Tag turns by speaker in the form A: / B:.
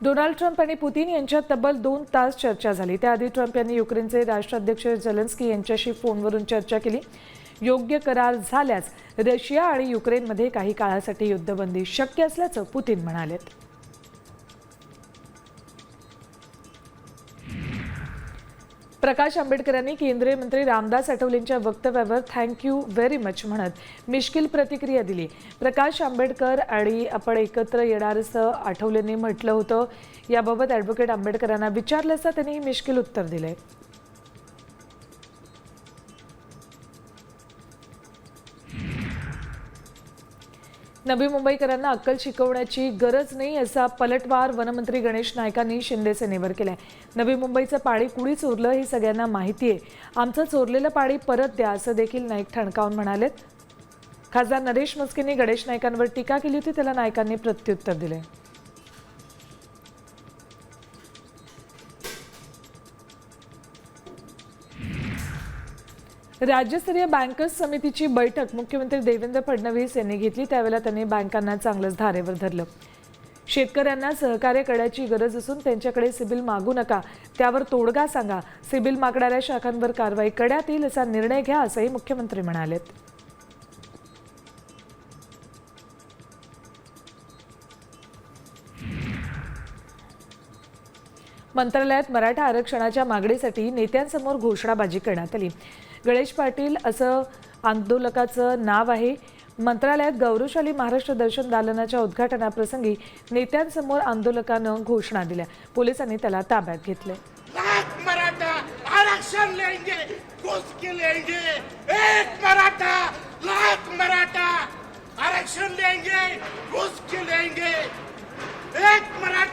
A: Donald Trump आणि Putin यांच्यात तब्बल 2 तास चर्चा झाली। त्याआधी ट्रम्प यांनी युक्रेनचे राष्ट्राध्यक्ष झेलेन्स्की यांच्याशी फोनवरून चर्चा केली। योग्य करार झाल्यास रशिया आणि युक्रेनमध्ये काही काळासाठी युद्धबंदी शक्य असल्याचं पुतिन म्हणाले। प्रकाश आंबेडकरांनी केंद्रीय मंत्री रामदास आठवलेंच्या वक्तव्यावर थँक्यू व्हेरी मच म्हणत मिश्किल प्रतिक्रिया दिली। प्रकाश आंबेडकर आणि आपण एकत्र येणार असं आठवलेंनी म्हटलं होतं। याबाबत ॲडव्होकेट आंबेडकरांना विचारलं असता त्यांनी ही मिश्किल उत्तर दिले। नवी मुंबईकरांना अक्कल शिकवण्याची गरज नाही असा पलटवार वनमंत्री गणेश नाईकांनी शिंदे सेनेवर केलाय। नवी मुंबईचं पाणी कुणी चोरलं हे सगळ्यांना माहिती आहे, आमचं चोरलेलं पाणी परत द्या असं देखील नाईक ठणकावून म्हणालेत। खासदार नरेश मस्केंनी गणेश नाईकांवर टीका केली होती, त्याला नाईकांनी प्रत्युत्तर दिले। राज्यस्तरीय बँकर्स समितीची बैठक मुख्यमंत्री देवेंद्र फडणवीस यांनी घेतली। त्यावेळेला त्यांनी बँकांना चांगलंच धारेवर धरलं। शेतकऱ्यांना सहकार्य करण्याची गरज असून त्यांच्याकडे सिबिल मागू नका, त्यावर तोडगा सांगा, सिबिल मागणाऱ्या शाखांवर कारवाई करण्यात येईल असा निर्णय घ्या असंही मुख्यमंत्री म्हणालेत। मंत्रालयात मराठा आरक्षणाच्या मागणीसाठी नेत्यांसमोर घोषणाबाजी करण्यात आली। गणेश पाटील असं आंदोलकाचं नाव आहे। मंत्रालयात गौरवशाली महाराष्ट्र दर्शन दालनाच्या उद्घाटनाप्रसंगी नेत्यांसमोर आंदोलकानं घोषणा दिल्या। पोलिसांनी त्याला ताब्यात घेतले।
B: लाख मराठा आरक्षण लेंगे, घुस के लेंगे, एक मराठा लाख मराठा आरक्षण लेंगे, घुस के लेंगे, एक मराठा